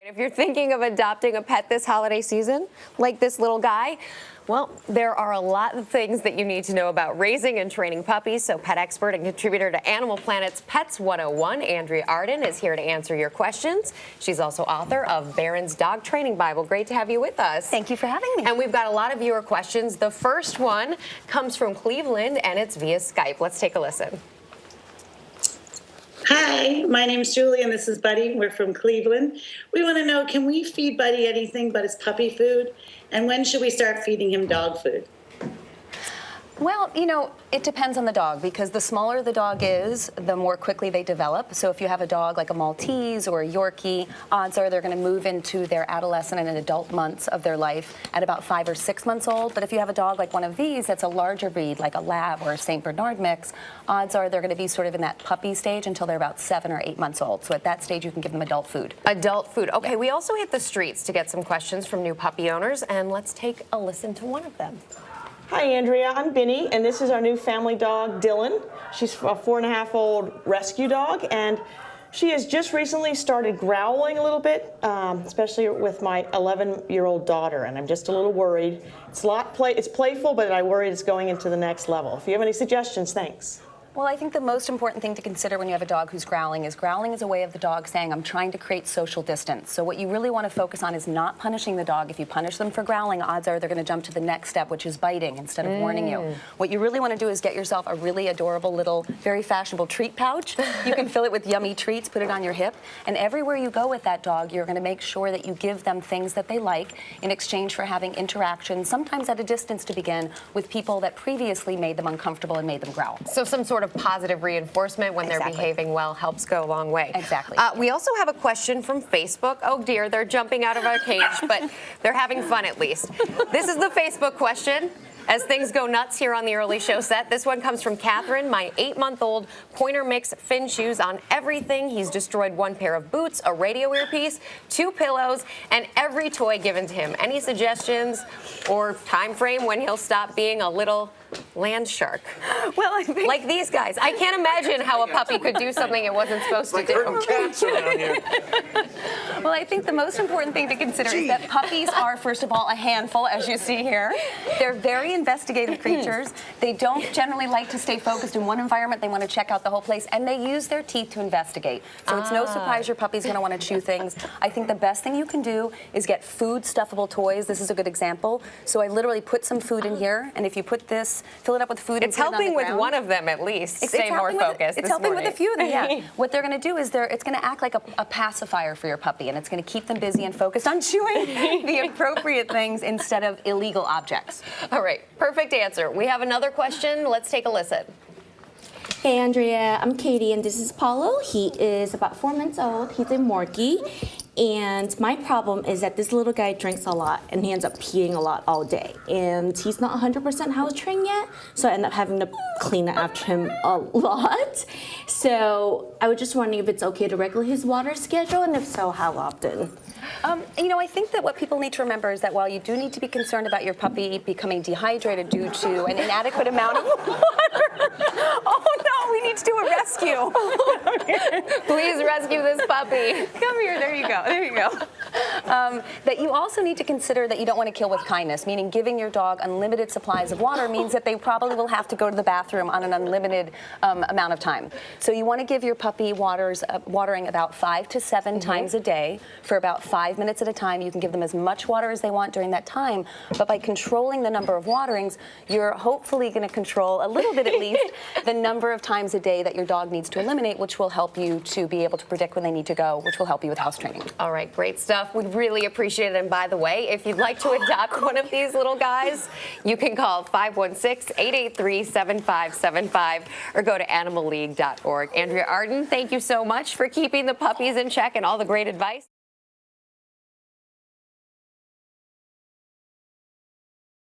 If you're thinking of adopting a pet this holiday season, like this little guy, well, there are a lot of things that you need to know about raising and training puppies. So pet expert and contributor to Animal Planet's Pets 101, Andrea Arden, is here to answer your questions. She's also author of Barron's Dog Training Bible. Great to have you with us. Thank you for having me. And we've got a lot of viewer questions. The first one comes from Cleveland, and it's via Skype. Let's take a listen. Hi, my name's Julie, and this is Buddy. We're from Cleveland. We want to know, can we feed Buddy anything but his puppy food? And when should we start feeding him dog food? Well, you know, it depends on the dog, because the smaller the dog is, the more quickly they develop. So if you have a dog like a Maltese or a Yorkie, odds are they're going to move into their adolescent and adult months of their life at about 5 or 6 months old. But if you have a dog like one of these that's a larger breed, like a Lab or a St. Bernard mix, odds are they're going to be sort of in that puppy stage until they're about 7 or 8 months old. So at that stage, you can give them adult food. Adult food. Okay, Yeah. We also hit the streets to get some questions from new puppy owners, and let's take a listen to one of them. Hi, Andrea. I'm Binny, and this is our new family dog, Dylan. She's a 4.5-year-old rescue dog, and she has just recently started growling a little bit, especially with my 11-year-old daughter, and I'm just a little worried. It's playful, but I worry it's going into the next level. If you have any suggestions, thanks. Well, I think the most important thing to consider when you have a dog who's growling is a way of the dog saying, I'm trying to create social distance. So what you really want to focus on is not punishing the dog. If you punish them for growling, odds are they're going to jump to the next step, which is biting instead of warning you. What you really want to do is get yourself a really adorable little, very fashionable treat pouch. You can fill it with yummy treats, put it on your hip, and everywhere you go with that dog, you're going to make sure that you give them things that they like in exchange for having interactions, sometimes at a distance to begin, with people that previously made them uncomfortable and made them growl. So some sort of positive reinforcement when they're behaving well helps go a long way. Exactly. We also have a question from Facebook. Oh dear, they're jumping out of our cage, but they're having fun at least. This is the Facebook question. As things go nuts here on the early show set, this one comes from Catherine. My 8-month-old pointer mix Finn chews on everything. He's destroyed 1 pair of boots, a radio earpiece, 2 pillows, and every toy given to him. Any suggestions or time frame when he'll stop being a little land shark? Well, I think like these guys. I can't imagine how a puppy could do something it wasn't supposed to do. Cats around here. Well, I think the most important thing to consider is that puppies are, first of all, a handful, as you see here. They're very investigative creatures. They don't generally like to stay focused in one environment. They want to check out the whole place, and they use their teeth to investigate. So it's no surprise your puppy's going to want to chew things. I think the best thing you can do is get food stuffable toys. This is a good example. So I literally put some food in here, and if you put this, fill it up with food. It's helping with one of them at least. Stay more focused. It's helping with a few of them, yeah. What they're going to do is it's going to act like a pacifier for your puppy, and it's going to keep them busy and focused on chewing the appropriate things instead of illegal objects. All right, perfect answer. We have another question. Let's take a listen. Hey Andrea, I'm Katie, and this is Paulo. He is about 4 months old. He's a Morkie, and my problem is that this little guy drinks a lot, and he ends up peeing a lot all day. And he's not 100% house trained yet, so I end up having to clean after him a lot. So I was just wondering if it's okay to regulate his water schedule, and if so, how often? You know, I think that what people need to remember is that while you do need to be concerned about your puppy becoming dehydrated due to an inadequate amount of water, oh no, we need to do a rescue. Please rescue this puppy. Come here, there you go, there you go. That you also need to consider that you don't want to kill with kindness, meaning giving your dog unlimited supplies of water means that they probably will have to go to the bathroom on an unlimited amount of time. So you want to give your puppy watering about 5 to 7 times a day for about 5 minutes at a time. You can give them as much water as they want during that time, but by controlling the number of waterings, you're hopefully going to control, a little bit at least, the number of times a day that your dog needs to eliminate, which will help you to be able to predict when they need to go, which will help you with house training. All right, great stuff. We really appreciate it. And by the way, if you'd like to adopt one of these little guys, you can call 516-883-7575 or go to animalleague.org. Andrea Arden, thank you so much for keeping the puppies in check and all the great advice.